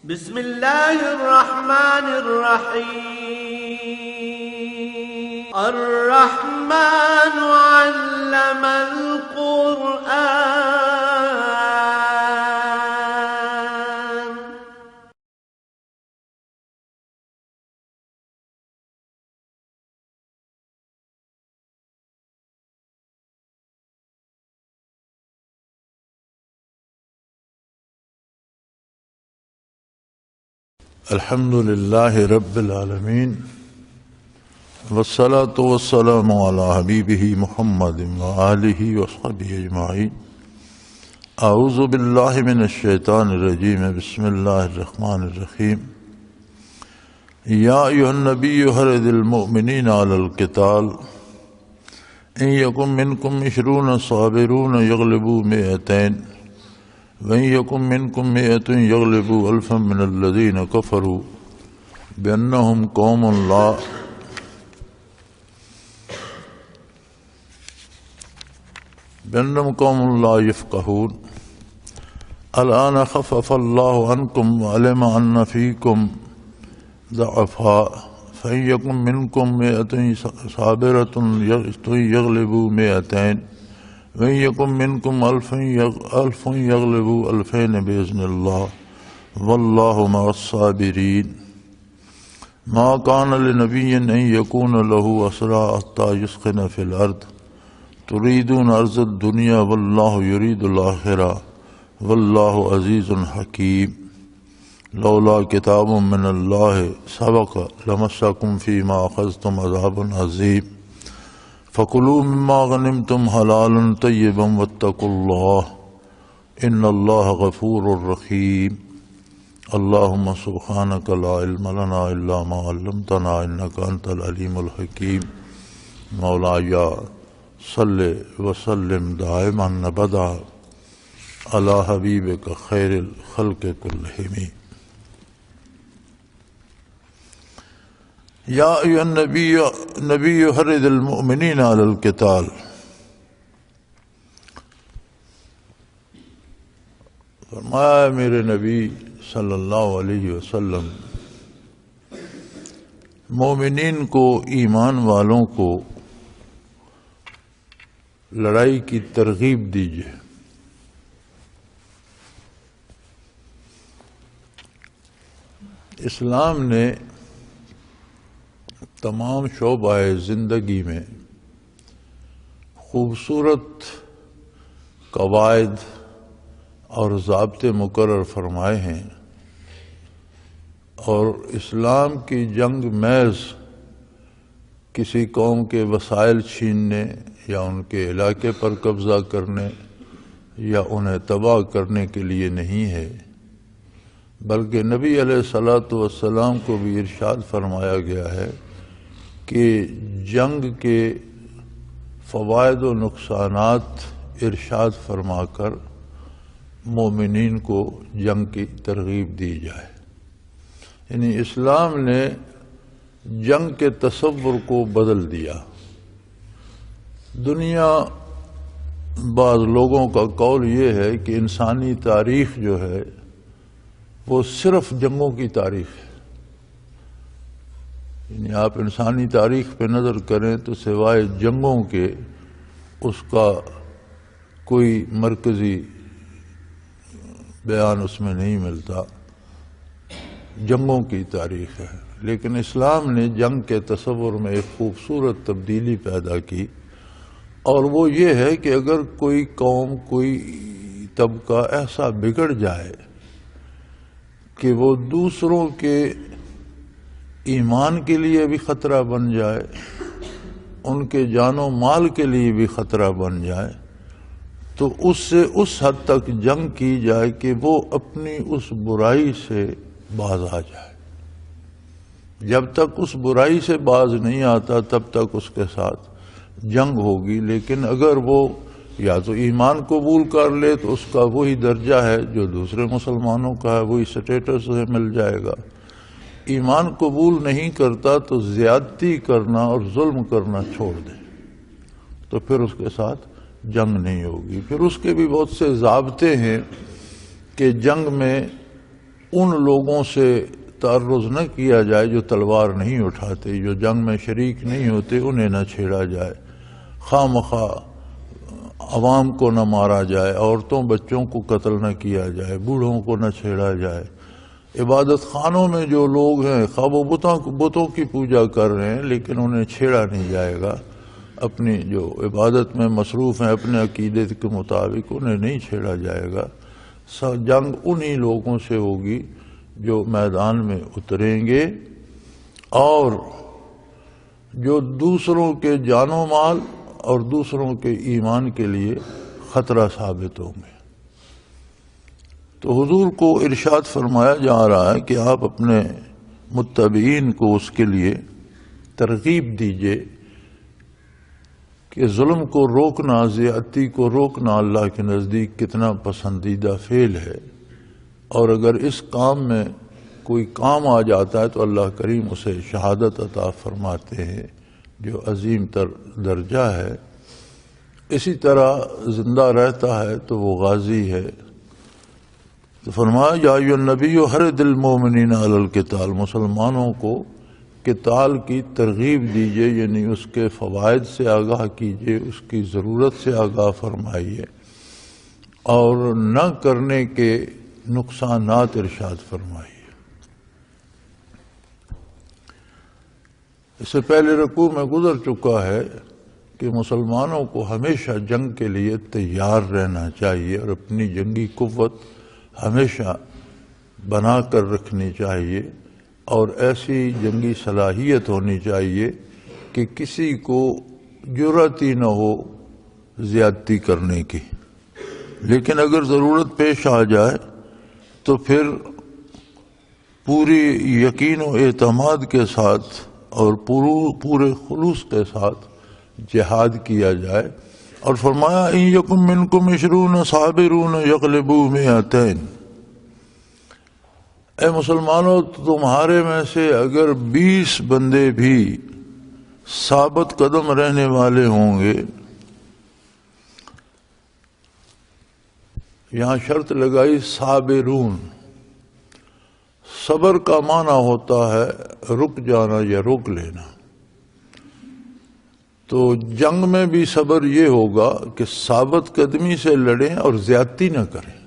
بسم الله الرحمن الرحيم. الرحمن علم القرآن. الحمد لله رب العالمين والصلاة والسلام على حبيبه محمد وآله وصحبه أجمعين. أعوذ بالله من الشيطان الرجيم. بسم الله الرحمن الرحيم. يا أيها النبي حرض المؤمنين على القتال إن يكن منكم 20 صابرون يغلبوا 200 وَإِن يَكُن مِّنكُم 100 يَغْلِبُوا أَلْفًا مِّنَ الَّذِينَ كَفَرُوا بِأَنَّهُمْ قَوْمٌ لَّا يَفْقَهُونَ. الآن خفف الله عنكم وعلم أن فيكم ضعفا فإن يكن منكم 100 صابرة يغلبوا 200 وَإِن يَكُن مِّنكُمْ 1000 يغلبوا 2000 بإذن الله والله مع الصابرين. ما كان لنبي أن يكون له أسرى حتى يثخن في الأرض تريدون أرض الدنيا والله يريد الآخرة والله عزيز حكيم. لولا كتاب من الله سبق لمسكم فيما أخذتم عذاب عظيم. فَكُلُوا مِمَّا غَنِمْتُمْ حَلَالًا طَيِّبًا وَاتَّقُوا اللَّهَ إِنَّ اللَّهَ غَفُورٌ رَحِيمٌ. اللهم سبحانك لا علم لنا إلا ما علمتنا إنك أنت العليم الحكيم. مولاي صل وسلم دائما أبدا على حبيبك خير الخلق كلهم. یا ایھا النبی حرض المؤمنین علی القتال. فرمایا میرے نبی صلی اللہ علیہ وسلم مومنین کو، ایمان والوں کو لڑائی کی ترغیب دیجیے. اسلام نے تمام شعبہ زندگی میں خوبصورت قواعد اور ضابطے مقرر فرمائے ہیں، اور اسلام کی جنگ محض کسی قوم کے وسائل چھیننے یا ان کے علاقے پر قبضہ کرنے یا انہیں تباہ کرنے کے لیے نہیں ہے، بلکہ نبی علیہ الصلاۃ والسلام کو بھی ارشاد فرمایا گیا ہے کہ جنگ کے فوائد و نقصانات ارشاد فرما کر مومنین کو جنگ کی ترغیب دی جائے. یعنی اسلام نے جنگ کے تصور کو بدل دیا. دنیا بعض لوگوں کا قول یہ ہے کہ انسانی تاریخ جو ہے وہ صرف جنگوں کی تاریخ ہے. یعنی آپ انسانی تاریخ پہ نظر کریں تو سوائے جنگوں کے اس کا کوئی مرکزی بیان اس میں نہیں ملتا. جنگوں کی تاریخ ہے. لیکن اسلام نے جنگ کے تصور میں ایک خوبصورت تبدیلی پیدا کی، اور وہ یہ ہے کہ اگر کوئی قوم، کوئی طبقہ ایسا بگڑ جائے کہ وہ دوسروں کے ایمان کے لیے بھی خطرہ بن جائے، ان کے جان و مال کے لیے بھی خطرہ بن جائے، تو اس سے اس حد تک جنگ کی جائے کہ وہ اپنی اس برائی سے باز آ جائے. جب تک اس برائی سے باز نہیں آتا تب تک اس کے ساتھ جنگ ہوگی. لیکن اگر وہ یا تو ایمان قبول کر لے تو اس کا وہی درجہ ہے جو دوسرے مسلمانوں کا ہے، وہی سٹیٹس اسے مل جائے گا. ایمان قبول نہیں کرتا تو زیادتی کرنا اور ظلم کرنا چھوڑ دے تو پھر اس کے ساتھ جنگ نہیں ہوگی. پھر اس کے بھی بہت سے ضابطے ہیں کہ جنگ میں ان لوگوں سے تعرض نہ کیا جائے جو تلوار نہیں اٹھاتے، جو جنگ میں شریک نہیں ہوتے، انہیں نہ چھیڑا جائے، خواہ مخواہ عوام کو نہ مارا جائے، عورتوں بچوں کو قتل نہ کیا جائے، بوڑھوں کو نہ چھیڑا جائے، عبادت خانوں میں جو لوگ ہیں خواہ وہ بتوں کی پوجا کر رہے ہیں لیکن انہیں چھیڑا نہیں جائے گا، اپنی جو عبادت میں مصروف ہیں اپنے عقیدے کے مطابق انہیں نہیں چھیڑا جائے گا۔ جنگ انہی لوگوں سے ہوگی جو میدان میں اتریں گے اور جو دوسروں کے جان و مال اور دوسروں کے ایمان کے لیے خطرہ ثابت ہوں گے۔ تو حضور کو ارشاد فرمایا جا رہا ہے کہ آپ اپنے متبعین کو اس کے لیے ترغیب دیجئے کہ ظلم کو روکنا، زیادتی کو روکنا اللہ کے نزدیک کتنا پسندیدہ فعل ہے، اور اگر اس کام میں کوئی کام آ جاتا ہے تو اللہ کریم اسے شہادت عطا فرماتے ہیں جو عظیم تر درجہ ہے۔ اسی طرح زندہ رہتا ہے تو وہ غازی ہے۔ تو فرمایا یا ایھا النبی حرض المؤمنین علی القتال، مسلمانوں کو قتال کی ترغیب دیجئے، یعنی اس کے فوائد سے آگاہ کیجئے، اس کی ضرورت سے آگاہ فرمائیے، اور نہ کرنے کے نقصانات ارشاد فرمائیے۔ اس سے پہلے رکوع میں گزر چکا ہے کہ مسلمانوں کو ہمیشہ جنگ کے لیے تیار رہنا چاہیے اور اپنی جنگی قوت ہمیشہ بنا کر رکھنی چاہیے، اور ایسی جنگی صلاحیت ہونی چاہیے کہ کسی کو جرأت ہی نہ ہو زیادتی کرنے کی، لیکن اگر ضرورت پیش آ جائے تو پھر پوری یقین و اعتماد کے ساتھ اور پورے خلوص کے ساتھ جہاد کیا جائے۔ اور فرمایا ان یکم منکم 20 صابرون یغلبوا 200، اے مسلمانوں تمہارے میں سے اگر 20 بندے بھی ثابت قدم رہنے والے ہوں گے، یہاں شرط لگائی صابرون، صبر کا معنی ہوتا ہے رک جانا یا روک لینا، تو جنگ میں بھی صبر یہ ہوگا کہ ثابت قدمی سے لڑیں اور زیادتی نہ کریں،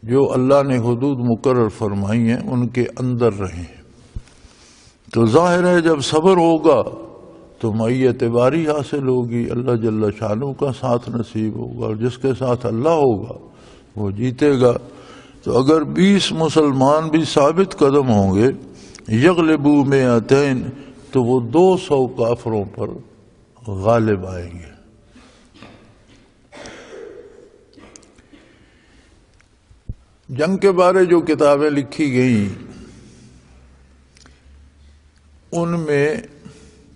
جو اللہ نے حدود مقرر فرمائی ہیں ان کے اندر رہیں۔ تو ظاہر ہے جب صبر ہوگا تو معیت باری حاصل ہوگی، اللہ جل شانہ کا ساتھ نصیب ہوگا، اور جس کے ساتھ اللہ ہوگا وہ جیتے گا۔ تو اگر 20 مسلمان بھی ثابت قدم ہوں گے یغلبوا 200، تو وہ 200 کافروں پر غالب آئیں گے۔ جنگ کے بارے جو کتابیں لکھی گئیں ان میں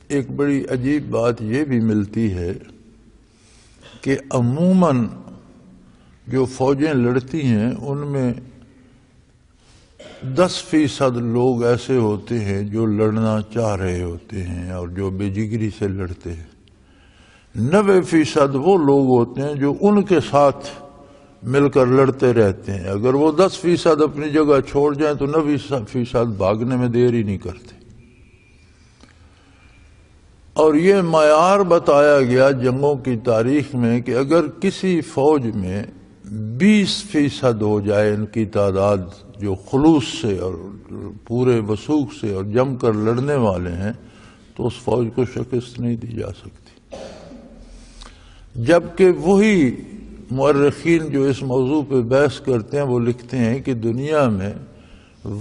ایک بڑی عجیب بات یہ بھی ملتی ہے کہ عموماً جو فوجیں لڑتی ہیں ان میں 10% لوگ ایسے ہوتے ہیں جو لڑنا چاہ رہے ہوتے ہیں اور جو بے جگری سے لڑتے ہیں، 90% وہ لوگ ہوتے ہیں جو ان کے ساتھ مل کر لڑتے رہتے ہیں۔ اگر وہ 10% اپنی جگہ چھوڑ جائیں تو 90% بھاگنے میں دیر ہی نہیں کرتے۔ اور یہ معیار بتایا گیا جنگوں کی تاریخ میں کہ اگر کسی فوج میں 20% ہو جائے ان کی تعداد جو خلوص سے اور پورے وثوق سے اور جم کر لڑنے والے ہیں، تو اس فوج کو شکست نہیں دی جا سکتی۔ جبکہ وہی مورخین جو اس موضوع پہ بحث کرتے ہیں وہ لکھتے ہیں کہ دنیا میں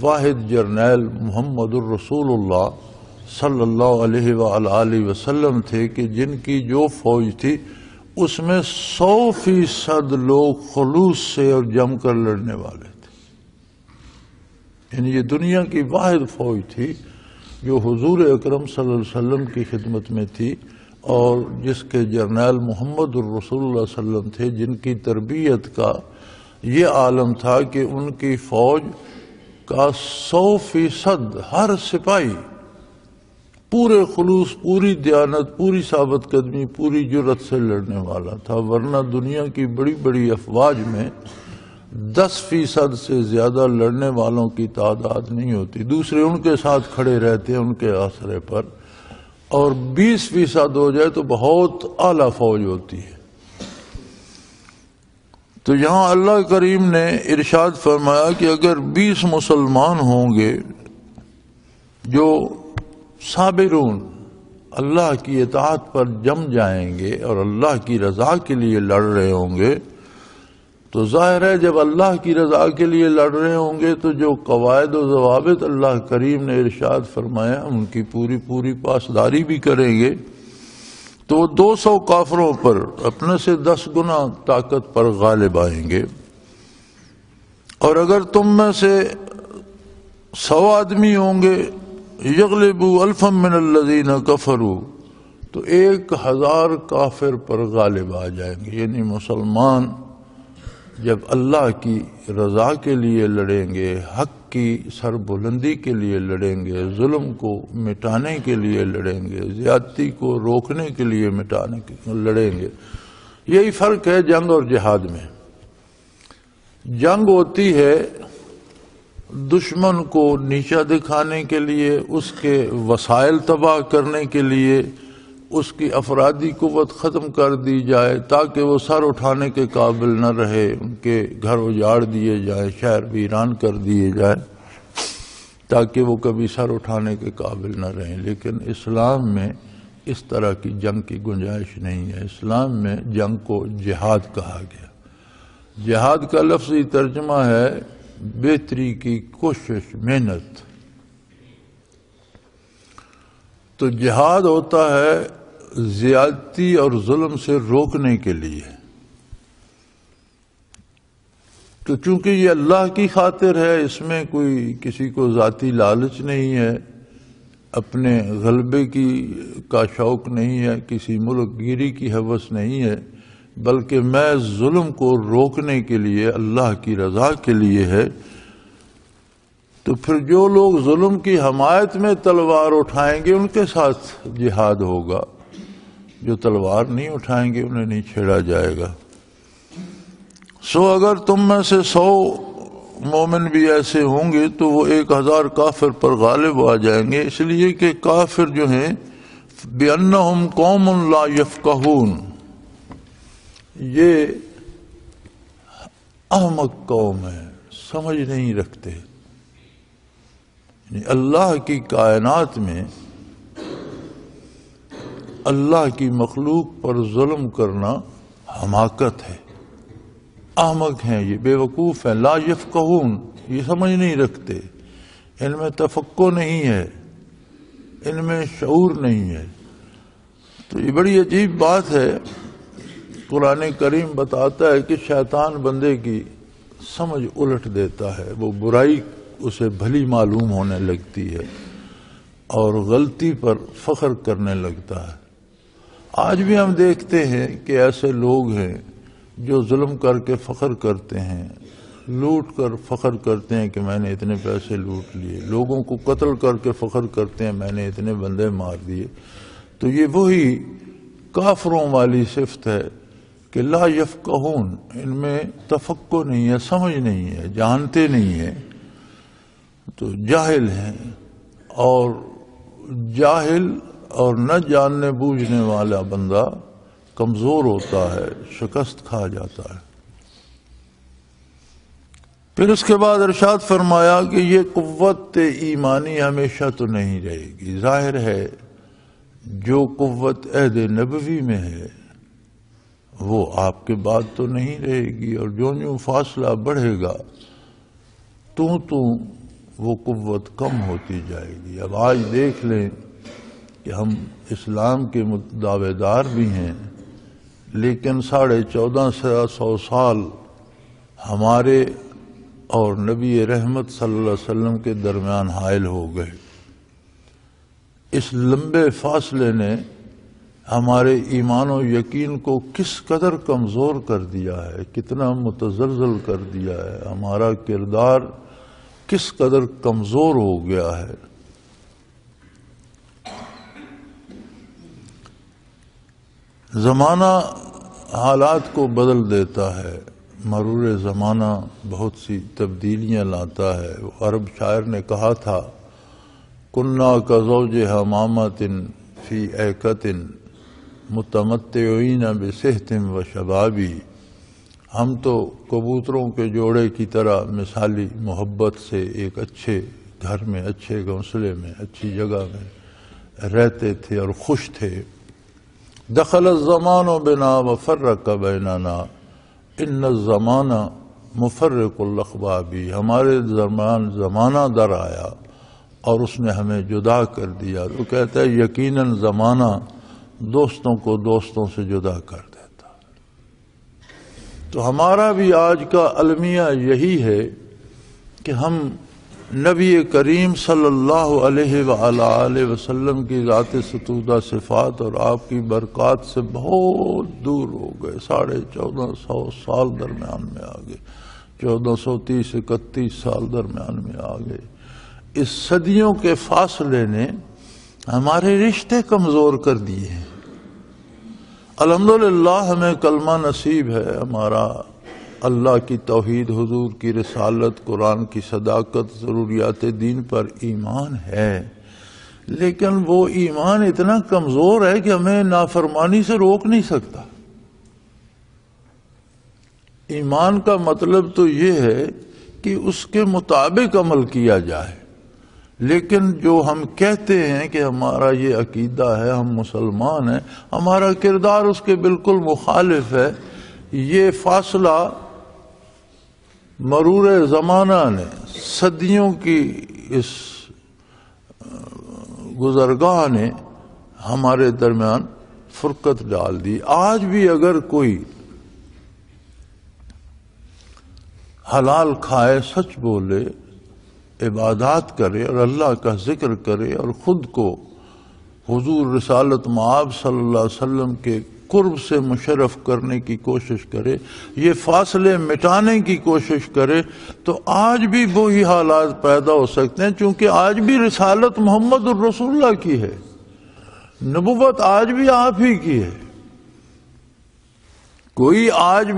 واحد جرنیل محمد الرسول اللہ صلی اللہ علیہ وآلہ وسلم تھے کہ جن کی جو فوج تھی اس میں 100% لوگ خلوص سے اور جم کر لڑنے والے تھے۔ یعنی یہ دنیا کی واحد فوج تھی جو حضور اکرم صلی اللہ علیہ وسلم کی خدمت میں تھی، اور جس کے جرنیل محمد الرسول اللہ صلی اللہ علیہ وسلم تھے، جن کی تربیت کا یہ عالم تھا کہ ان کی فوج کا 100% ہر سپاہی پورے خلوص، پوری دیانت، پوری ثابت قدمی، پوری جرأت سے لڑنے والا تھا۔ ورنہ دنیا کی بڑی بڑی افواج میں 10% سے زیادہ لڑنے والوں کی تعداد نہیں ہوتی، دوسرے ان کے ساتھ کھڑے رہتے ہیں ان کے آسرے پر، اور 20% ہو جائے تو بہت اعلیٰ فوج ہوتی ہے۔ تو یہاں اللہ کریم نے ارشاد فرمایا کہ اگر 20 مسلمان ہوں گے جو صابرون اللہ کی اطاعت پر جم جائیں گے اور اللہ کی رضا کے لیے لڑ رہے ہوں گے، تو ظاہر ہے جب اللہ کی رضا کے لیے لڑ رہے ہوں گے تو جو قواعد و ضوابط اللہ کریم نے ارشاد فرمایا ان کی پوری پاسداری بھی کریں گے، تو 200 کافروں پر اپنے سے 10 گنا طاقت پر غالب آئیں گے۔ اور اگر تم میں سے 100 آدمی ہوں گے یغلبوا الفا من الذین کفروا، تو 1000 کافر پر غالب آ جائیں گے۔ یعنی مسلمان جب اللہ کی رضا کے لیے لڑیں گے، حق کی سربلندی کے لیے لڑیں گے، ظلم کو مٹانے کے لیے لڑیں گے، زیادتی کو روکنے کے لیے لڑیں گے۔ یہی فرق ہے جنگ اور جہاد میں۔ جنگ ہوتی ہے دشمن کو نیچا دکھانے کے لیے، اس کے وسائل تباہ کرنے کے لیے، اس کی افرادی قوت ختم کر دی جائے تاکہ وہ سر اٹھانے کے قابل نہ رہے، ان کے گھر اجاڑ دیے جائیں، شہر ویران کر دیے جائیں تاکہ وہ کبھی سر اٹھانے کے قابل نہ رہیں۔ لیکن اسلام میں اس طرح کی جنگ کی گنجائش نہیں ہے۔ اسلام میں جنگ کو جہاد کہا گیا۔ جہاد کا لفظی ترجمہ ہے بہتری کی کوشش، محنت۔ تو جہاد ہوتا ہے زیادتی اور ظلم سے روکنے کے لیے۔ تو چونکہ یہ اللہ کی خاطر ہے، اس میں کوئی کسی کو ذاتی لالچ نہیں ہے، اپنے غلبے کا شوق نہیں ہے، کسی ملک گیری کی ہوس نہیں ہے، بلکہ میں ظلم کو روکنے کے لیے اللہ کی رضا کے لیے ہے۔ تو پھر جو لوگ ظلم کی حمایت میں تلوار اٹھائیں گے ان کے ساتھ جہاد ہوگا، جو تلوار نہیں اٹھائیں گے انہیں نہیں چھیڑا جائے گا۔ اگر تم میں سے 100 مومن بھی ایسے ہوں گے تو وہ 1000 کافر پر غالب آ جائیں گے، اس لیے کہ کافر جو ہیں بِأَنَّهُمْ قَوْمٌ لَا يَفْقَهُونَ، یہ احمق قوم ہے، سمجھ نہیں رکھتے۔ اللہ کی کائنات میں اللہ کی مخلوق پر ظلم کرنا حماقت ہے، احمق ہیں، یہ بے وقوف ہیں، لا یفقہون، یہ سمجھ نہیں رکھتے، ان میں تفقہ نہیں ہے، ان میں شعور نہیں ہے۔ تو یہ بڑی عجیب بات ہے۔ قرآن کریم بتاتا ہے کہ شیطان بندے کی سمجھ الٹ دیتا ہے، وہ برائی اسے بھلی معلوم ہونے لگتی ہے اور غلطی پر فخر کرنے لگتا ہے۔ آج بھی ہم دیکھتے ہیں کہ ایسے لوگ ہیں جو ظلم کر کے فخر کرتے ہیں، لوٹ کر فخر کرتے ہیں کہ میں نے اتنے پیسے لوٹ لیے، لوگوں کو قتل کر کے فخر کرتے ہیں میں نے اتنے بندے مار دیے۔ تو یہ وہی کافروں والی صفت ہے کہ لا یفقہون، ان میں تفقہ نہیں ہے، سمجھ نہیں ہے، جانتے نہیں ہیں، تو جاہل ہیں۔ اور جاہل اور نہ جاننے بوجھنے والا بندہ کمزور ہوتا ہے، شکست کھا جاتا ہے۔ پھر اس کے بعد ارشاد فرمایا کہ یہ قوت ایمانی ہمیشہ تو نہیں رہے گی۔ ظاہر ہے جو قوت عہد نبوی میں ہے وہ آپ کے بعد تو نہیں رہے گی، اور جو فاصلہ بڑھے گا تو وہ قوت کم ہوتی جائے گی۔ اب آج دیکھ لیں کہ ہم اسلام کے دعوے دار بھی ہیں، لیکن 1450 سال ہمارے اور نبی رحمت صلی اللہ علیہ وسلم کے درمیان حائل ہو گئے۔ اس لمبے فاصلے نے ہمارے ایمان و یقین کو کس قدر کمزور کر دیا ہے، کتنا متزلزل کر دیا ہے، ہمارا کردار کس قدر کمزور ہو گیا ہے۔ زمانہ حالات کو بدل دیتا ہے، مرور زمانہ بہت سی تبدیلیاں لاتا ہے. عرب شاعر نے کہا تھا کنّا کزوج حمامۃ فی ایکۃ متمتعین بصحۃ و شبابی. ہم تو کبوتروں کے جوڑے کی طرح مثالی محبت سے ایک اچھے گھر میں، اچھے گھونسلے میں، اچھی جگہ میں رہتے تھے اور خوش تھے. دخل الزمان بنا وفرق بیننا ان الزمان مفرق الاخبابی. ہمارے درمیان زمانہ در آیا اور اس نے ہمیں جدا کر دیا. تو کہتا ہے یقیناً زمانہ دوستوں کو دوستوں سے جدا کر دیتا. تو ہمارا بھی آج کا المیہ یہی ہے کہ ہم نبی کریم صلی اللہ علیہ وآلہ وسلم کی ذات ستودہ صفات اور آپ کی برکات سے بہت دور ہو گئے. 1450 سال درمیان میں آ گئے، 1430-31 سال درمیان میں آ گئے. اس صدیوں کے فاصلے نے ہمارے رشتے کمزور کر دیے ہیں. الحمدللہ ہمیں کلمہ نصیب ہے، ہمارا اللہ کی توحید، حضور کی رسالت، قرآن کی صداقت، ضروریات دین پر ایمان ہے، لیکن وہ ایمان اتنا کمزور ہے کہ ہمیں نافرمانی سے روک نہیں سکتا. ایمان کا مطلب تو یہ ہے کہ اس کے مطابق عمل کیا جائے، لیکن جو ہم کہتے ہیں کہ ہمارا یہ عقیدہ ہے، ہم مسلمان ہیں، ہمارا کردار اس کے بالکل مخالف ہے. یہ فاصلہ مرور زمانہ نے، صدیوں کی اس گزرگاہ نے ہمارے درمیان فرقت ڈال دی. آج بھی اگر کوئی حلال کھائے، سچ بولے، عبادات کرے اور اللہ کا ذکر کرے اور خود کو حضور رسالت مآب صلی اللہ علیہ وسلم کے قرب سے مشرف کرنے کی کوشش کرے، یہ فاصلے مٹانے کی کوشش کرے، تو آج بھی وہی حالات پیدا ہو سکتے ہیں. چونکہ آج بھی رسالت محمد الرسول اللہ کی ہے، نبوت آج بھی آپ ہی کی ہے. کوئی آج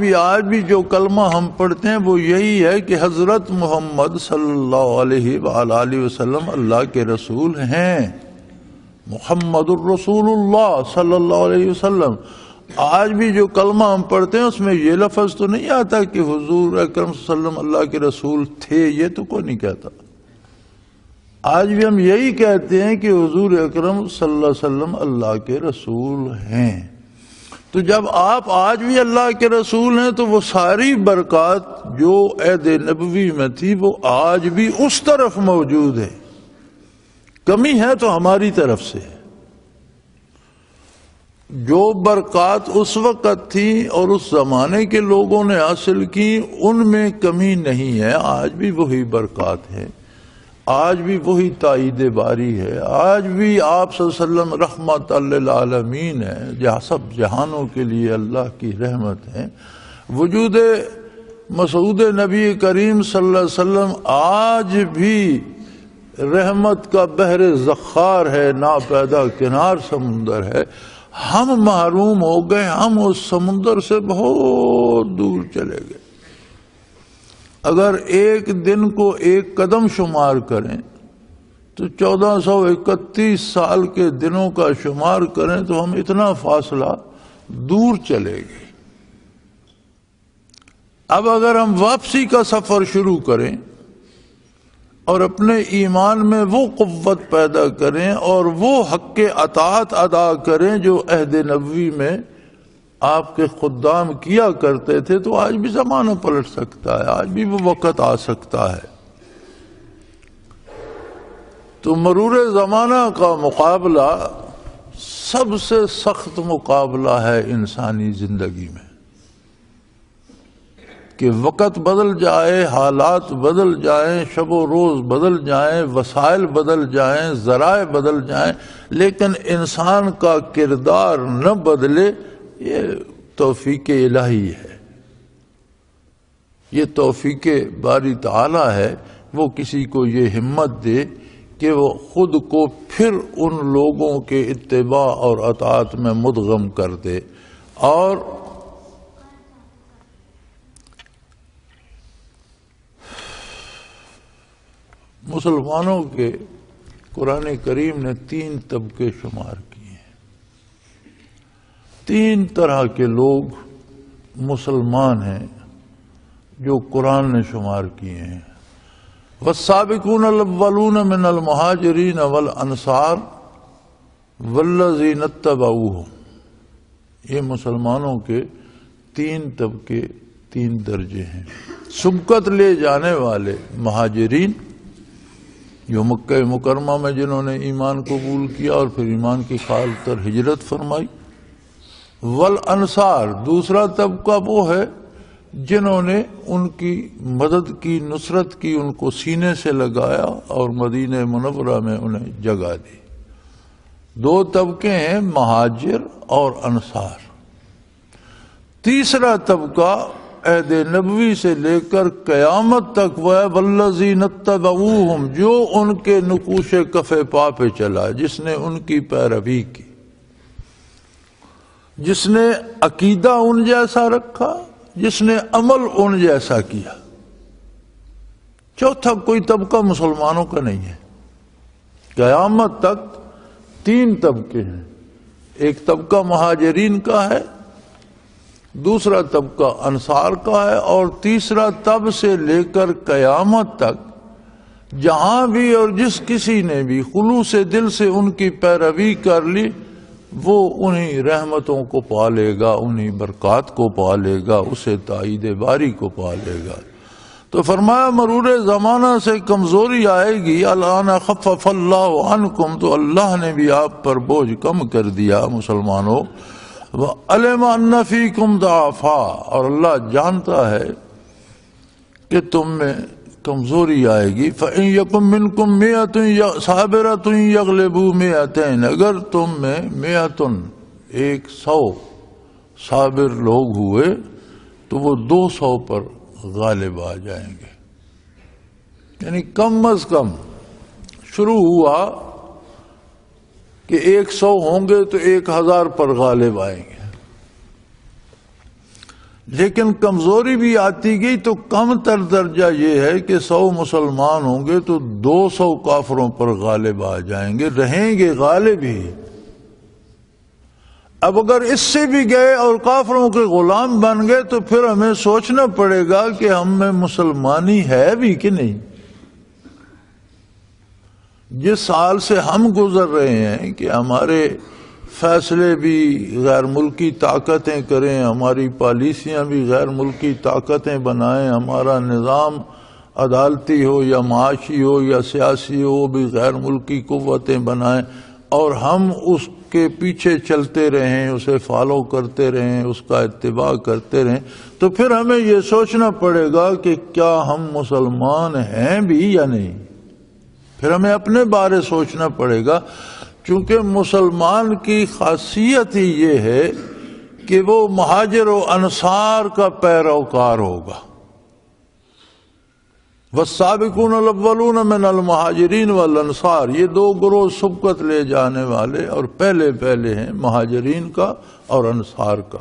بھی جو کلمہ ہم پڑھتے ہیں وہ یہی ہے کہ حضرت محمد صلی اللہ علیہ وآلہ وسلم اللہ کے رسول ہیں، محمد الرسول اللہ صلی اللہ علیہ وسلم. آج بھی جو کلمہ ہم پڑھتے ہیں اس میں یہ لفظ تو نہیں آتا کہ حضور اکرم صلی اللہ علیہ وسلم اللہ کے رسول تھے، یہ تو کوئی نہیں کہتا. آج بھی ہم یہی کہتے ہیں کہ حضور اکرم صلی اللہ علیہ وسلم اللہ کے رسول ہیں. تو جب آپ آج بھی اللہ کے رسول ہیں تو وہ ساری برکات جو عہد نبوی میں تھی وہ آج بھی اس طرف موجود ہے. کمی ہے تو ہماری طرف سے. جو برکات اس وقت تھی اور اس زمانے کے لوگوں نے حاصل کی ان میں کمی نہیں ہے. آج بھی وہی برکات ہے، آج بھی وہی تائید باری ہے، آج بھی آپ صلی اللہ علیہ وسلم رحمت للعالمین ہے، سب جہانوں کے لیے اللہ کی رحمت ہے. وجود مسعود نبی کریم صلی اللہ علیہ وسلم آج بھی رحمت کا بحر زخار ہے، ناپیدا کنار سمندر ہے. ہم محروم ہو گئے، ہم اس سمندر سے بہت دور چلے گئے. اگر ایک دن کو ایک قدم شمار کریں تو 1431 سال کے دنوں کا شمار کریں تو ہم اتنا فاصلہ دور چلے گئے. اب اگر ہم واپسی کا سفر شروع کریں اور اپنے ایمان میں وہ قوت پیدا کریں اور وہ حق اطاعت ادا کریں جو عہد نبوی میں آپ کے خدام کیا کرتے تھے، تو آج بھی زمانہ پلٹ سکتا ہے، آج بھی وہ وقت آ سکتا ہے. تو مرور زمانہ کا مقابلہ سب سے سخت مقابلہ ہے انسانی زندگی میں، کہ وقت بدل جائے، حالات بدل جائیں، شب و روز بدل جائیں، وسائل بدل جائیں، ذرائع بدل جائیں، لیکن انسان کا کردار نہ بدلے. یہ توفیق الہی ہے، یہ توفیق باری تعالی ہے. وہ کسی کو یہ ہمت دے کہ وہ خود کو پھر ان لوگوں کے اتباع اور اطاعت میں مدغم کر دے اور مسلمانوں کے قرآن کریم نے 3 طبقے شمار کیے ہیں. 3 طرح کے لوگ مسلمان ہیں جو قرآن نے شمار کیے ہیں. والسابقون الاولون من المہاجرین والانصار والذین اتبعوہم. یہ مسلمانوں کے 3 طبقے 3 درجے ہیں. سبقت لے جانے والے مہاجرین جو مکہ مکرمہ میں جنہوں نے ایمان قبول کیا اور پھر ایمان کی خاطر ہجرت فرمائی. والانصار دوسرا طبقہ وہ ہے جنہوں نے ان کی مدد کی، نصرت کی، ان کو سینے سے لگایا اور مدینہ منورہ میں انہیں جگہ دی. 2 طبقے ہیں مہاجر اور انصار. تیسرا طبقہ عہد نبوی سے لے کر قیامت تک وہ ہے والذین اتبعوہم، جو ان کے نقوش کف پا پہ چلا، جس نے ان کی پیروی کی، جس نے عقیدہ ان جیسا رکھا، جس نے عمل ان جیسا کیا. چوتھا کوئی طبقہ مسلمانوں کا نہیں ہے. قیامت تک 3 طبقے ہیں. ایک طبقہ مہاجرین کا ہے، دوسرا طبقہ انصار کا ہے، اور تیسرا تب سے لے کر قیامت تک جہاں بھی اور جس کسی نے بھی خلوص دل سے ان کی پیروی کر لی، وہ انہی رحمتوں کو پالے گا، انہی برکات کو پالے گا، اسے تائید باری کو پالے گا. تو فرمایا مرور زمانہ سے کمزوری آئے گی. الآن خفف اللہ عنکم، تو اللہ نے بھی آپ پر بوجھ کم کر دیا مسلمانوں. وعلم ان فیکم ضعفا، اور اللہ جانتا ہے کہ تم میں کمزوری آئے گی. فإن یکم منکم مئۃ صابرۃ یغلبوا مئتین، اگر تم میں 100 صابر لوگ ہوئے تو وہ 200 پر غالب آ جائیں گے. یعنی کم از کم شروع ہوا کہ 100 ہوں گے تو 1000 پر غالب آئیں گے. لیکن کمزوری بھی آتی گئی تو کم تر درجہ یہ ہے کہ 100 مسلمان ہوں گے تو 200 کافروں پر غالب آ جائیں گے، رہیں گے غالب ہی. اب اگر اس سے بھی گئے اور کافروں کے غلام بن گئے تو پھر ہمیں سوچنا پڑے گا کہ ہم میں مسلمانی ہے بھی کہ نہیں. جس حال سے ہم گزر رہے ہیں کہ ہمارے فیصلے بھی غیر ملکی طاقتیں کریں، ہماری پالیسیاں بھی غیر ملکی طاقتیں بنائیں، ہمارا نظام عدالتی ہو یا معاشی ہو یا سیاسی ہو وہ بھی غیر ملکی قوتیں بنائیں، اور ہم اس کے پیچھے چلتے رہیں، اسے فالو کرتے رہیں، اس کا اتباع کرتے رہیں، تو پھر ہمیں یہ سوچنا پڑے گا کہ کیا ہم مسلمان ہیں بھی یا نہیں. پھر ہمیں اپنے بارے سوچنا پڑے گا، چونکہ مسلمان کی خاصیت ہی یہ ہے کہ وہ مہاجر و انصار کا پیروکار ہوگا. والسابقون الاولون من المہاجرین والانصار، یہ 2 گروہ سبقت لے جانے والے اور پہلے ہیں مہاجرین کا اور انصار کا.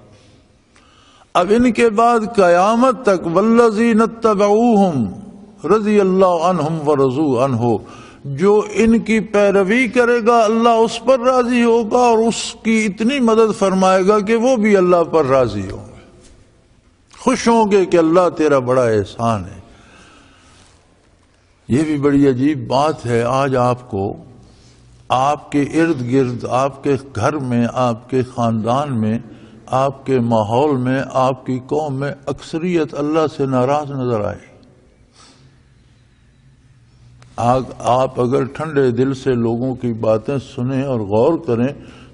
اب ان کے بعد قیامت تک والذین اتبعوہم رضی اللہ عنہم ورضوا عنہ، جو ان کی پیروی کرے گا اللہ اس پر راضی ہوگا اور اس کی اتنی مدد فرمائے گا کہ وہ بھی اللہ پر راضی ہوں گے، خوش ہوں گے کہ اللہ تیرا بڑا احسان ہے. یہ بھی بڑی عجیب بات ہے. آج آپ کو آپ کے ارد گرد، آپ کے گھر میں، آپ کے خاندان میں، آپ کے ماحول میں، آپ کی قوم میں اکثریت اللہ سے ناراض نظر آئے. آپ اگر ٹھنڈے دل سے لوگوں کی باتیں سنیں اور غور کریں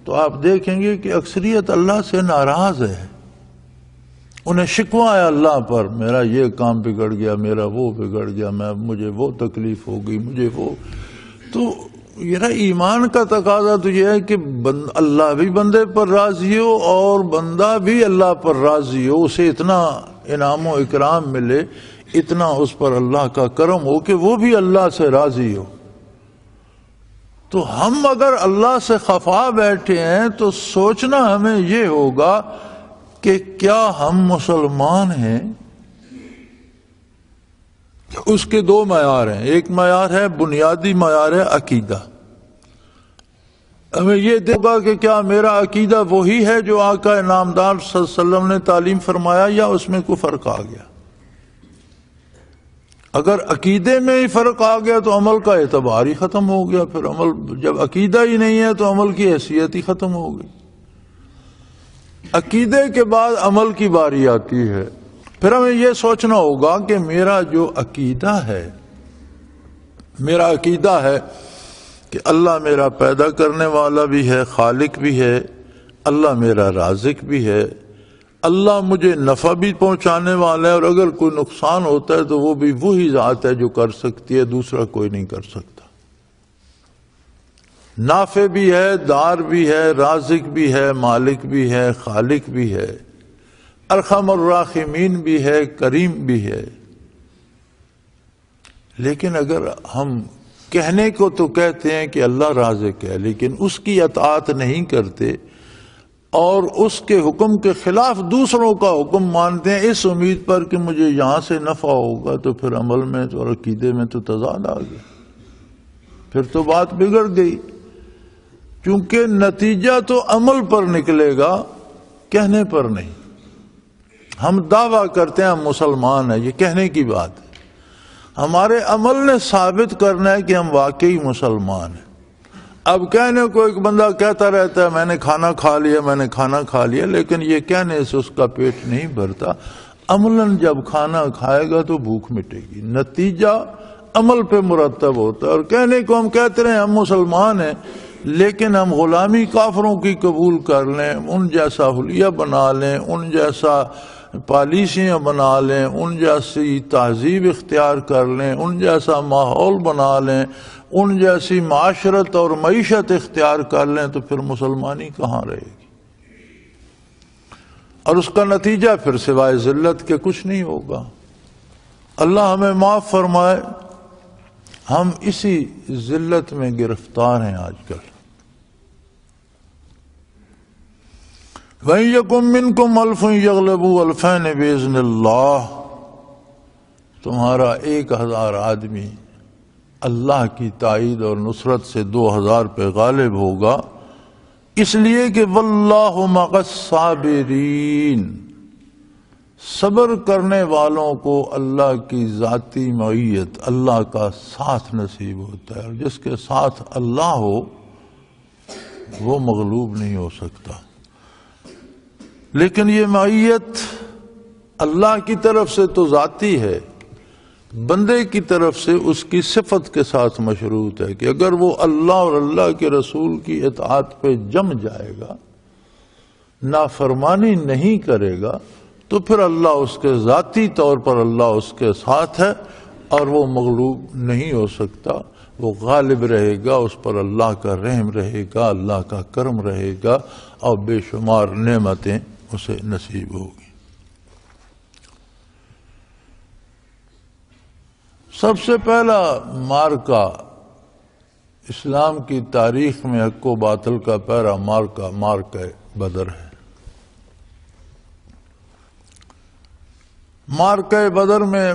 تو آپ دیکھیں گے کہ اکثریت اللہ سے ناراض ہے. انہیں شکوہ ہے اللہ پر، میرا یہ کام بگڑ گیا، میرا وہ بگڑ گیا، مجھے وہ تکلیف ہو گئی، مجھے وہ. تو یہ ایمان کا تقاضا تو یہ ہے کہ اللہ بھی بندے پر راضی ہو اور بندہ بھی اللہ پر راضی ہو، اسے اتنا انعام و اکرام ملے، اتنا اس پر اللہ کا کرم ہو کہ وہ بھی اللہ سے راضی ہو. تو ہم اگر اللہ سے خفا بیٹھے ہیں تو سوچنا ہمیں یہ ہوگا کہ کیا ہم مسلمان ہیں؟ اس کے دو معیار ہیں. ایک معیار ہے بنیادی معیار ہے عقیدہ. ہمیں یہ دیکھا کہ کیا میرا عقیدہ وہی ہے جو آقا نامدار صلی اللہ علیہ وسلم نے تعلیم فرمایا یا اس میں کوئی فرق آ گیا. اگر عقیدے میں ہی فرق آ گیا تو عمل کا اعتبار ہی ختم ہو گیا. پھر عمل جب عقیدہ ہی نہیں ہے تو عمل کی حیثیت ہی ختم ہو گئی. عقیدے کے بعد عمل کی باری آتی ہے. پھر ہمیں یہ سوچنا ہوگا کہ میرا جو عقیدہ ہے، میرا عقیدہ ہے کہ اللہ میرا پیدا کرنے والا بھی ہے، خالق بھی ہے، اللہ میرا رازق بھی ہے، اللہ مجھے نفع بھی پہنچانے والا ہے، اور اگر کوئی نقصان ہوتا ہے تو وہ بھی وہی ذات ہے جو کر سکتی ہے، دوسرا کوئی نہیں کر سکتا. نافع بھی ہے، دار بھی ہے، رازق بھی ہے، مالک بھی ہے، خالق بھی ہے، ارحم الراحمین بھی ہے، کریم بھی ہے. لیکن اگر ہم کہنے کو تو کہتے ہیں کہ اللہ رازق ہے، لیکن اس کی اطاعت نہیں کرتے اور اس کے حکم کے خلاف دوسروں کا حکم مانتے ہیں اس امید پر کہ مجھے یہاں سے نفع ہوگا، تو پھر عمل میں اور عقیدے میں تو تضاد آ گیا. پھر تو بات بگڑ گئی، کیونکہ نتیجہ تو عمل پر نکلے گا، کہنے پر نہیں. ہم دعویٰ کرتے ہیں ہم مسلمان ہیں، یہ کہنے کی بات ہے. ہمارے عمل نے ثابت کرنا ہے کہ ہم واقعی مسلمان ہیں. اب کہنے کو ایک بندہ کہتا رہتا ہے میں نے کھانا کھا لیا، میں نے کھانا کھا لیا، لیکن یہ کہنے سے اس کا پیٹ نہیں بھرتا. عملاً جب کھانا کھائے گا تو بھوک مٹے گی. نتیجہ عمل پہ مرتب ہوتا ہے. اور کہنے کو ہم کہتے رہے ہم مسلمان ہیں، لیکن ہم غلامی کافروں کی قبول کر لیں، ان جیسا حلیہ بنا لیں، ان جیسا پالیسیاں بنا لیں، ان جیسی تہذیب اختیار کر لیں، ان جیسا ماحول بنا لیں، ان جیسی معاشرت اور معیشت اختیار کر لیں، تو پھر مسلمانی کہاں رہے گی؟ اور اس کا نتیجہ پھر سوائے ذلت کے کچھ نہیں ہوگا. اللہ ہمیں معاف فرمائے، ہم اسی ذلت میں گرفتار ہیں آج کل. وَإِن يَكُن مِّنكُمْ أَلْفٌ يَغْلِبُوا أَلْفَيْنِ بِإِذْنِ اللَّهِ، تمہارا 1000 آدمی اللہ کی تائید اور نصرت سے 2000 پہ غالب ہوگا، اس لیے کہ وَاللَّهُ مَعَ الصَّابِرِينَ، صبر کرنے والوں کو اللہ کی ذاتی معیت، اللہ کا ساتھ نصیب ہوتا ہے. اور جس کے ساتھ اللہ ہو وہ مغلوب نہیں ہو سکتا. لیکن یہ معیت اللہ کی طرف سے تو ذاتی ہے، بندے کی طرف سے اس کی صفت کے ساتھ مشروط ہے کہ اگر وہ اللہ اور اللہ کے رسول کی اطاعت پہ جم جائے گا، نافرمانی نہیں کرے گا، تو پھر اللہ اس کے ذاتی طور پر اللہ اس کے ساتھ ہے اور وہ مغلوب نہیں ہو سکتا. وہ غالب رہے گا، اس پر اللہ کا رحم رہے گا، اللہ کا کرم رہے گا، اور بے شمار نعمتیں اسے نصیب ہوگی. سب سے پہلا مارکا اسلام کی تاریخ میں حق و باطل کا پہلا مارکا بدر ہے. مارکہ بدر میں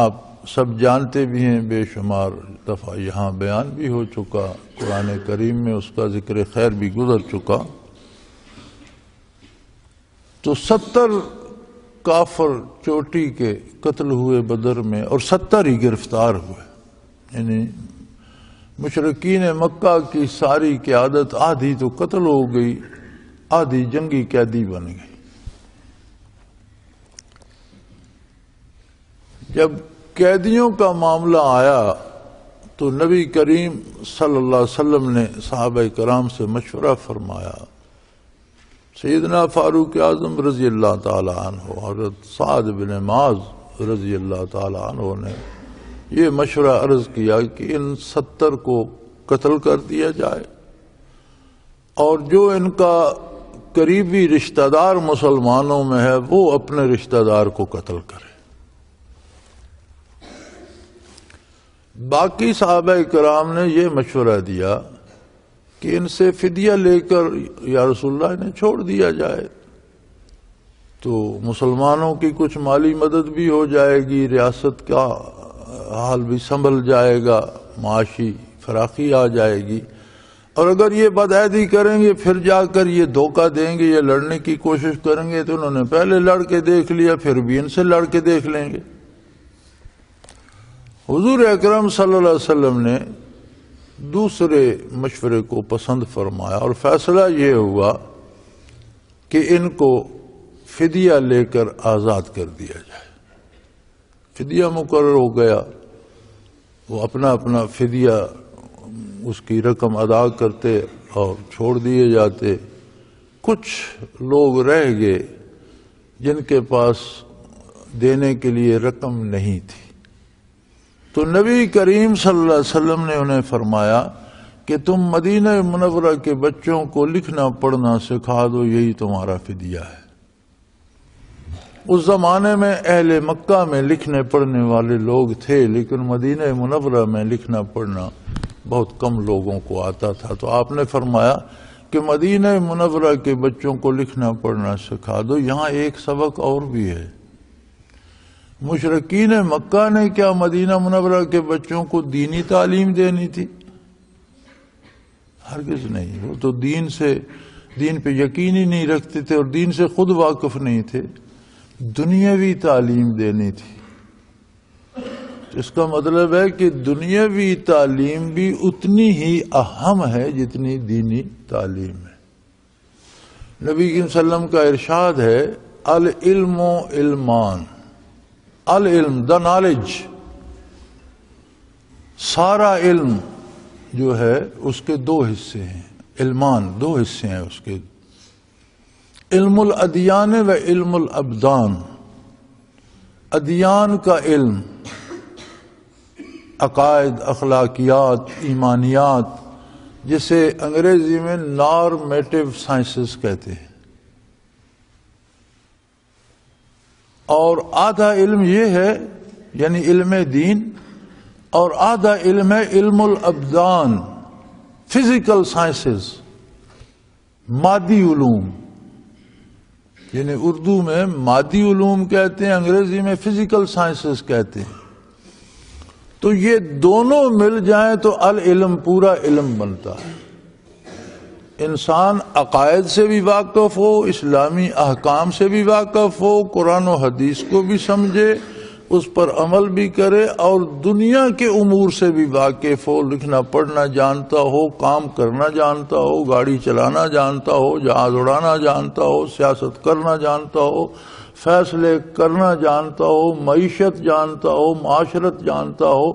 آپ سب جانتے بھی ہیں، بے شمار دفعہ یہاں بیان بھی ہو چکا، قرآن کریم میں اس کا ذکر خیر بھی گزر چکا. تو 70 کافر چوٹی کے قتل ہوئے بدر میں، اور 70 ہی گرفتار ہوئے. یعنی مشرکین مکہ کی ساری قیادت آدھی تو قتل ہو گئی، آدھی جنگی قیدی بن گئی. جب قیدیوں کا معاملہ آیا تو نبی کریم صلی اللہ علیہ وسلم نے صحابہ کرام سے مشورہ فرمایا. سیدنا فاروق اعظم رضی اللہ تعالی عنہ، حضرت سعد بن معاذ رضی اللہ تعالی عنہ نے یہ مشورہ عرض کیا کہ ان 70 کو قتل کر دیا جائے، اور جو ان کا قریبی رشتہ دار مسلمانوں میں ہے وہ اپنے رشتہ دار کو قتل کرے. باقی صحابہ کرام نے یہ مشورہ دیا کہ ان سے فدیہ لے کر یا رسول اللہ انہیں چھوڑ دیا جائے، تو مسلمانوں کی کچھ مالی مدد بھی ہو جائے گی، ریاست کا حال بھی سنبھل جائے گا، معاشی فراخی آ جائے گی۔ اور اگر یہ بدعہدی کریں گے پھر جا کر یہ دھوکہ دیں گے یا لڑنے کی کوشش کریں گے، تو انہوں نے پہلے لڑ کے دیکھ لیا، پھر بھی ان سے لڑ کے دیکھ لیں گے۔ حضور اکرم صلی اللہ علیہ وسلم نے دوسرے مشورے کو پسند فرمایا اور فیصلہ یہ ہوا کہ ان کو فدیہ لے کر آزاد کر دیا جائے۔ فدیہ مقرر ہو گیا، وہ اپنا اپنا فدیہ اس کی رقم ادا کرتے اور چھوڑ دیے جاتے۔ کچھ لوگ رہ گئے جن کے پاس دینے کے لیے رقم نہیں تھی، تو نبی کریم صلی اللہ علیہ وسلم نے انہیں فرمایا کہ تم مدینہ منورہ کے بچوں کو لکھنا پڑھنا سکھا دو، یہی تمہارا فدیہ ہے۔ اس زمانے میں اہل مکہ میں لکھنے پڑھنے والے لوگ تھے، لیکن مدینہ منورہ میں لکھنا پڑھنا بہت کم لوگوں کو آتا تھا، تو آپ نے فرمایا کہ مدینہ منورہ کے بچوں کو لکھنا پڑھنا سکھا دو۔ یہاں ایک سبق اور بھی ہے، مشرکین مکہ نے کیا مدینہ منورہ کے بچوں کو دینی تعلیم دینی تھی؟ ہرگز نہیں۔ وہ تو دین پہ یقین ہی نہیں رکھتے تھے اور دین سے خود واقف نہیں تھے، دنیاوی تعلیم دینی تھی۔ اس کا مطلب ہے کہ دنیاوی تعلیم بھی اتنی ہی اہم ہے جتنی دینی تعلیم ہے۔ نبی صلی اللہ علیہ وسلم کا ارشاد ہے، العلم علمان، العلم دا نالج، سارا علم جو ہے اس کے دو حصے ہیں، علمان دو حصے ہیں اس کے، علم الادیان و علم الابدان۔ ادیان کا علم عقائد، اخلاقیات، ایمانیات، جسے انگریزی میں نارمیٹو سائنسز کہتے ہیں، اور آدھا علم یہ ہے یعنی علم دین، اور آدھا علم ہے علم الابدان، فزیکل سائنسز، مادی علوم، یعنی اردو میں مادی علوم کہتے ہیں، انگریزی میں فزیکل سائنسز کہتے ہیں۔ تو یہ دونوں مل جائیں تو العلم پورا علم بنتا ہے۔ انسان عقائد سے بھی واقف ہو، اسلامی احکام سے بھی واقف ہو، قرآن و حدیث کو بھی سمجھے، اس پر عمل بھی کرے، اور دنیا کے امور سے بھی واقف ہو، لکھنا پڑھنا جانتا ہو، کام کرنا جانتا ہو، گاڑی چلانا جانتا ہو، جہاز اڑانا جانتا ہو، سیاست کرنا جانتا ہو، فیصلے کرنا جانتا ہو، معیشت جانتا ہو، معاشرت جانتا ہو۔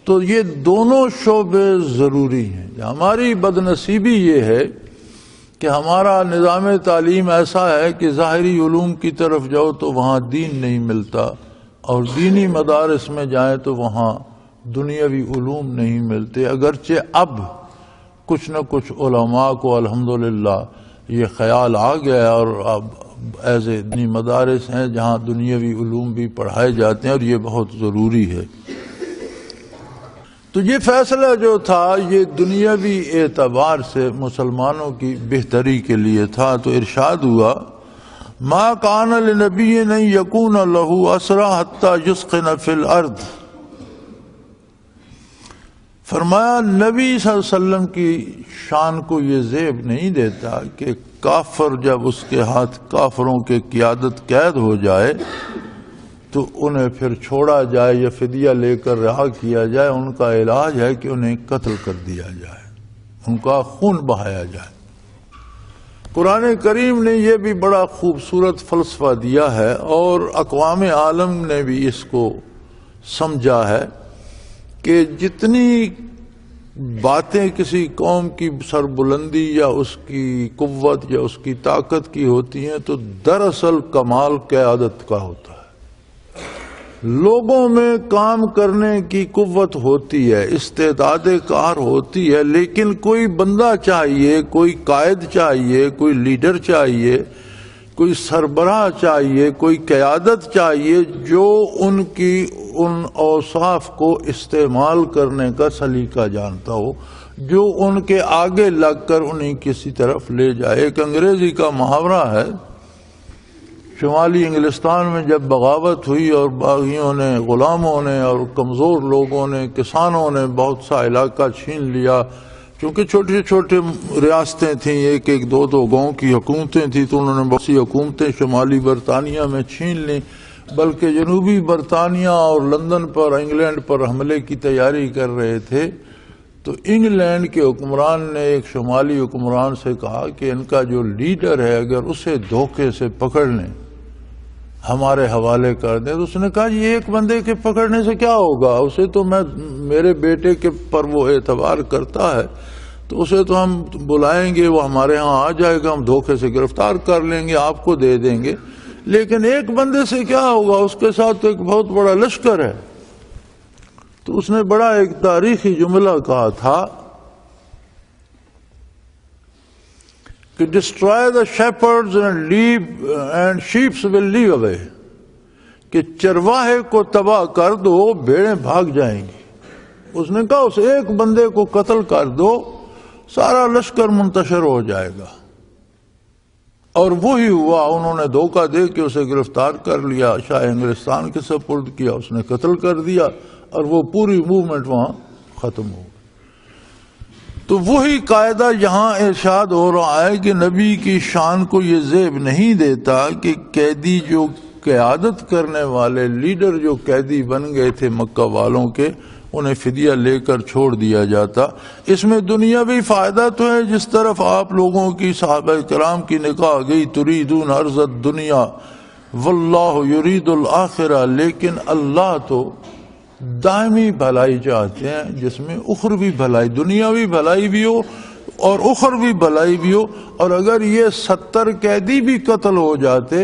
تو یہ دونوں شعبے ضروری ہیں۔ ہماری بدنصیبی یہ ہے کہ ہمارا نظام تعلیم ایسا ہے کہ ظاہری علوم کی طرف جاؤ تو وہاں دین نہیں ملتا، اور دینی مدارس میں جائیں تو وہاں دنیاوی علوم نہیں ملتے، اگرچہ اب کچھ نہ کچھ علماء کو الحمدللہ یہ خیال آ گیا، اور اب ایسے دینی مدارس ہیں جہاں دنیاوی علوم بھی پڑھائے جاتے ہیں، اور یہ بہت ضروری ہے۔ تو یہ فیصلہ جو تھا یہ دنیاوی اعتبار سے مسلمانوں کی بہتری کے لیے تھا۔ تو ارشاد ہوا، ما کان لنبی ان یکون لہ اسری حتی یثخن فی الارض۔ فرمایا نبی صلی اللہ علیہ وسلم کی شان کو یہ زیب نہیں دیتا کہ کافر جب اس کے ہاتھ کافروں کے قیادت قید ہو جائے تو انہیں پھر چھوڑا جائے یا فدیہ لے کر رہا کیا جائے۔ ان کا علاج ہے کہ انہیں قتل کر دیا جائے، ان کا خون بہایا جائے۔ قرآن کریم نے یہ بھی بڑا خوبصورت فلسفہ دیا ہے، اور اقوام عالم نے بھی اس کو سمجھا ہے کہ جتنی باتیں کسی قوم کی سربلندی یا اس کی قوت یا اس کی طاقت کی ہوتی ہیں، تو دراصل کمال قیادت کا ہوتا ہے۔ لوگوں میں کام کرنے کی قوت ہوتی ہے، استعداد کار ہوتی ہے، لیکن کوئی بندہ چاہیے، کوئی قائد چاہیے، کوئی لیڈر چاہیے، کوئی سربراہ چاہیے، کوئی قیادت چاہیے جو ان کی ان اوصاف کو استعمال کرنے کا سلیقہ جانتا ہو، جو ان کے آگے لگ کر انہیں کسی طرف لے جائے۔ ایک انگریزی کا محاورہ ہے شمالی انگلستان میں جب بغاوت ہوئی اور باغیوں نے، غلاموں نے اور کمزور لوگوں نے، کسانوں نے بہت سا علاقہ چھین لیا، کیونکہ چھوٹی چھوٹی ریاستیں تھیں، ایک ایک دو دو گاؤں کی حکومتیں تھیں، تو انہوں نے بہت سی حکومتیں شمالی برطانیہ میں چھین لیں، بلکہ جنوبی برطانیہ اور لندن پر، انگلینڈ پر حملے کی تیاری کر رہے تھے۔ تو انگلینڈ کے حکمران نے ایک شمالی حکمران سے کہا کہ ان کا جو لیڈر ہے اگر اسے دھوکے سے پکڑ لیں، ہمارے حوالے کر دیں۔ تو اس نے کہا یہ ایک بندے کے پکڑنے سے کیا ہوگا، اسے تو میں میرے بیٹے کے پر وہ اعتبار کرتا ہے، تو اسے تو ہم بلائیں گے، وہ ہمارے ہاں آ جائے گا، ہم دھوکے سے گرفتار کر لیں گے، آپ کو دے دیں گے، لیکن ایک بندے سے کیا ہوگا، اس کے ساتھ تو ایک بہت بڑا لشکر ہے۔ تو اس نے بڑا ایک تاریخی جملہ کہا تھا کہ destroy the shepherds and sheep will leave away، کہ چرواہے کو تباہ کر دو، بھیڑیں بھاگ جائیں گی۔ اس نے کہا اس ایک بندے کو قتل کر دو، سارا لشکر منتشر ہو جائے گا۔ اور وہی ہوا، انہوں نے دھوکہ دے کے اسے گرفتار کر لیا، شاہ انگلستان کے سپرد کیا، اس نے قتل کر دیا، اور وہ پوری موومنٹ وہاں ختم ہو گئی۔ تو وہی قاعدہ یہاں ارشاد ہو رہا ہے کہ نبی کی شان کو یہ زیب نہیں دیتا کہ قیدی جو قیادت کرنے والے لیڈر جو قیدی بن گئے تھے مکہ والوں کے، انہیں فدیہ لے کر چھوڑ دیا جاتا۔ اس میں دنیاوی فائدہ تو ہے، جس طرف آپ لوگوں کی صحابہ کرام کی نگاہ گئی، تریدون عرض الدنیا واللہ یرید الآخرہ، لیکن اللہ تو دائمی بھلائی چاہتے ہیں جس میں اخروی بھلائی، دنیاوی بھلائی بھی ہو اور اخروی بھلائی بھی ہو۔ اور اگر یہ 70 قیدی بھی قتل ہو جاتے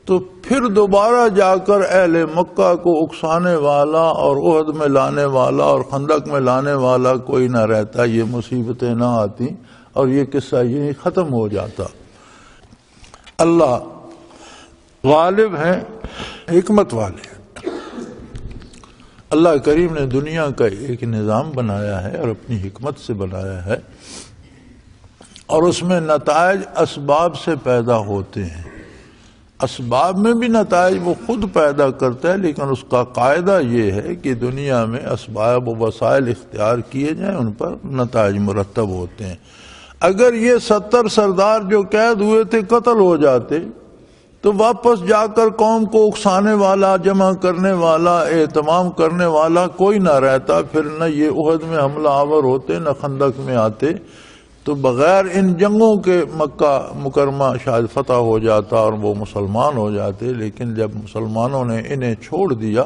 تو پھر دوبارہ جا کر اہل مکہ کو اکسانے والا اور احد میں لانے والا اور خندق میں لانے والا کوئی نہ رہتا، یہ مصیبتیں نہ آتی اور یہ قصہ یہی ختم ہو جاتا۔ اللہ غالب ہیں، حکمت والے ہیں۔ اللہ کریم نے دنیا کا ایک نظام بنایا ہے اور اپنی حکمت سے بنایا ہے، اور اس میں نتائج اسباب سے پیدا ہوتے ہیں۔ اسباب میں بھی نتائج وہ خود پیدا کرتا ہے، لیکن اس کا قاعدہ یہ ہے کہ دنیا میں اسباب و وسائل اختیار کیے جائیں، ان پر نتائج مرتب ہوتے ہیں۔ اگر یہ 70 سردار جو قید ہوئے تھے قتل ہو جاتے تو واپس جا کر قوم کو اکسانے والا، جمع کرنے والا، اہتمام کرنے والا کوئی نہ رہتا، پھر نہ یہ احد میں حملہ آور ہوتے نہ خندق میں آتے، تو بغیر ان جنگوں کے مکہ مکرمہ شاید فتح ہو جاتا اور وہ مسلمان ہو جاتے۔ لیکن جب مسلمانوں نے انہیں چھوڑ دیا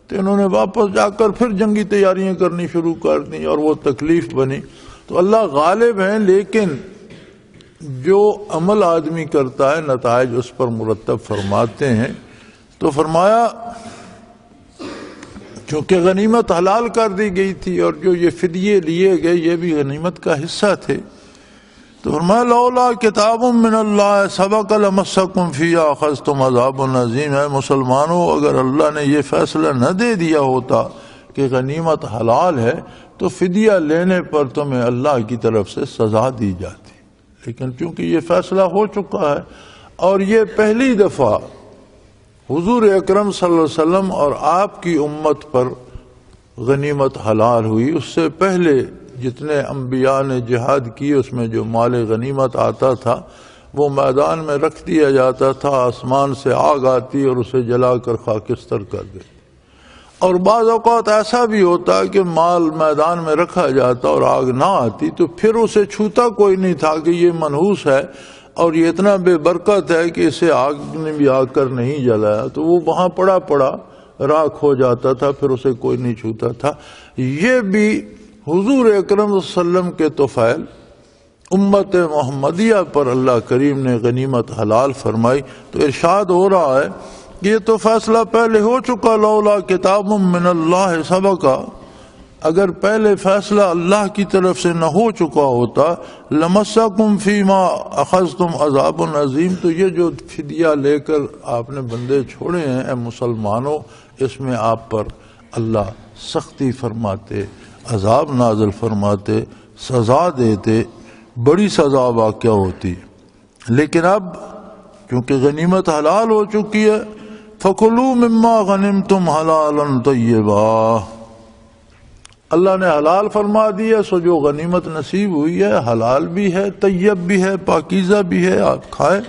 تو انہوں نے واپس جا کر پھر جنگی تیاریاں کرنی شروع کر دیں اور وہ تکلیف بنی۔ تو اللہ غالب ہیں، لیکن جو عمل آدمی کرتا ہے نتائج اس پر مرتب فرماتے ہیں۔ تو فرمایا چونکہ غنیمت حلال کر دی گئی تھی اور جو یہ فدیے لیے گئے یہ بھی غنیمت کا حصہ تھے، تو فرمایا لولا کتاب من اللہ سبق لمسکم فیہا اخذتم عذاب عظیم۔ ہے مسلمانوں، اگر اللہ نے یہ فیصلہ نہ دے دیا ہوتا کہ غنیمت حلال ہے تو فدیہ لینے پر تمہیں اللہ کی طرف سے سزا دی جاتی، لیکن چونکہ یہ فیصلہ ہو چکا ہے اور یہ پہلی دفعہ حضور اکرم صلی اللہ علیہ وسلم اور آپ کی امت پر غنیمت حلال ہوئی، اس سے پہلے جتنے انبیاء نے جہاد کی اس میں جو مال غنیمت آتا تھا وہ میدان میں رکھ دیا جاتا تھا، آسمان سے آگ آتی اور اسے جلا کر خاکستر کر دیتی۔ اور بعض اوقات ایسا بھی ہوتا کہ مال میدان میں رکھا جاتا اور آگ نہ آتی تو پھر اسے چھوتا کوئی نہیں تھا کہ یہ منحوس ہے اور یہ اتنا بے برکت ہے کہ اسے آگ نے بھی آ کر نہیں جلایا، تو وہ وہاں پڑا پڑا راکھ ہو جاتا تھا، پھر اسے کوئی نہیں چھوتا تھا۔ یہ بھی حضور اکرم صلی اللہ علیہ وسلم کے طفیل امت محمدیہ پر اللہ کریم نے غنیمت حلال فرمائی۔ تو ارشاد ہو رہا ہے کہ یہ تو فیصلہ پہلے ہو چکا، لولا کتاب من اللہ سبقا، اگر پہلے فیصلہ اللہ کی طرف سے نہ ہو چکا ہوتا، لمسکم فیما اخذتم عذاب عظیم، تو یہ جو فدیہ لے کر آپ نے بندے چھوڑے ہیں اے مسلمانوں، اس میں آپ پر اللہ سختی فرماتے، عذاب نازل فرماتے، سزا دیتے، بڑی سزا واقع ہوتی۔ لیکن اب کیونکہ غنیمت حلال ہو چکی ہے. فَكُلُوا مِمَّا غَنِمْتُمْ حَلَالًا طَيِّبًا. اللہ نے حلال فرما دیا، سو جو غنیمت نصیب ہوئی ہے حلال بھی ہے، طیب بھی ہے، پاکیزہ بھی ہے، آپ کھائیں.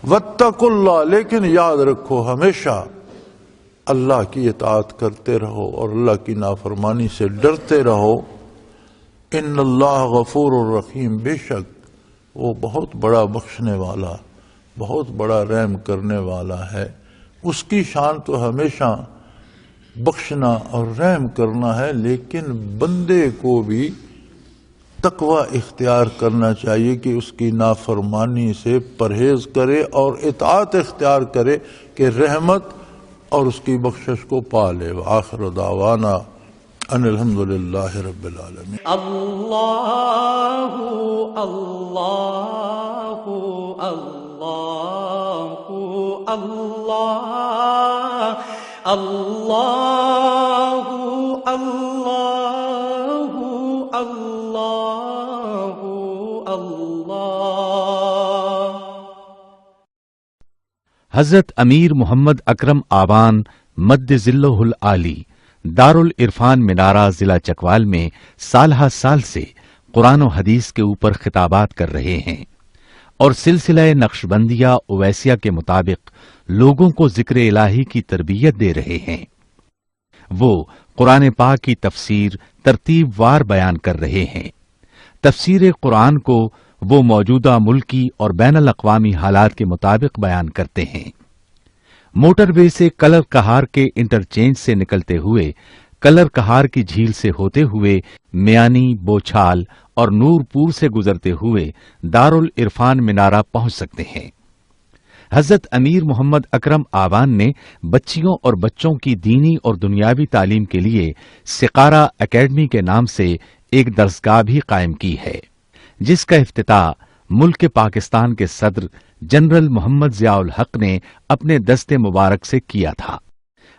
وَاتَّقُوا اللَّهَ، لیکن یاد رکھو ہمیشہ اللہ کی اطاعت کرتے رہو اور اللہ کی نافرمانی سے ڈرتے رہو. ان اللہ غفور الرحیم، بے شک وہ بہت بڑا بخشنے والا، بہت بڑا رحم کرنے والا ہے. اس کی شان تو ہمیشہ بخشنا اور رحم کرنا ہے، لیکن بندے کو بھی تقوی اختیار کرنا چاہیے کہ اس کی نافرمانی سے پرہیز کرے اور اطاعت اختیار کرے کہ رحمت اور اس کی بخشش کو پا لے. وآخر دعوانا ان الحمدللہ رب العالمین. اللہ اللہ اللہ اللہ اللہ اللہ اللہ اللہ. حضرت امیر محمد اکرم آبان مد ذلہ العالی دارالعرفان منارہ ضلع چکوال میں سالہ سال سے قرآن و حدیث کے اوپر خطابات کر رہے ہیں اور سلسلہ نقشبندیہ اویسیہ کے مطابق لوگوں کو ذکر الہی کی تربیت دے رہے ہیں. وہ قرآن پاک کی تفسیر ترتیب وار بیان کر رہے ہیں. تفسیر قرآن کو وہ موجودہ ملکی اور بین الاقوامی حالات کے مطابق بیان کرتے ہیں. موٹر وے سے کلر کہار کے انٹرچینج سے نکلتے ہوئے کلر کہار کی جھیل سے ہوتے ہوئے میانی، بوچھال اور نور پور سے گزرتے ہوئے دارالعرفان منارہ پہنچ سکتے ہیں. حضرت امیر محمد اکرم آبان نے بچیوں اور بچوں کی دینی اور دنیاوی تعلیم کے لیے سقارہ اکیڈمی کے نام سے ایک درسگاہ بھی قائم کی ہے، جس کا افتتاح ملک پاکستان کے صدر جنرل محمد ضیاء الحق نے اپنے دست مبارک سے کیا تھا.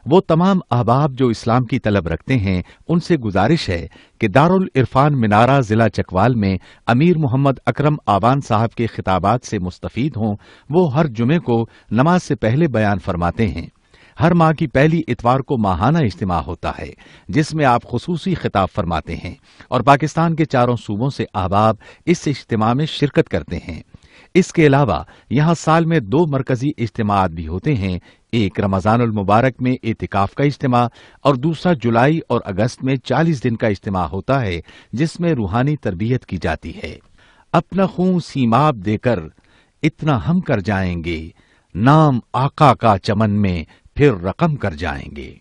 وہ تمام احباب جو اسلام کی طلب رکھتے ہیں ان سے گزارش ہے کہ دارالعرفان منارہ ضلع چکوال میں امیر محمد اکرم آبان صاحب کے خطابات سے مستفید ہوں. وہ ہر جمعے کو نماز سے پہلے بیان فرماتے ہیں. ہر ماہ کی پہلی اتوار کو ماہانہ اجتماع ہوتا ہے جس میں آپ خصوصی خطاب فرماتے ہیں اور پاکستان کے چاروں صوبوں سے احباب اس اجتماع میں شرکت کرتے ہیں. اس کے علاوہ یہاں سال میں 2 مرکزی اجتماعات بھی ہوتے ہیں، ایک رمضان المبارک میں اعتکاف کا اجتماع اور دوسرا جولائی اور اگست میں 40 دن کا اجتماع ہوتا ہے جس میں روحانی تربیت کی جاتی ہے. اپنا خون سیماب دے کر اتنا ہم کر جائیں گے، نام آقا کا چمن میں پھر رقم کر جائیں گے.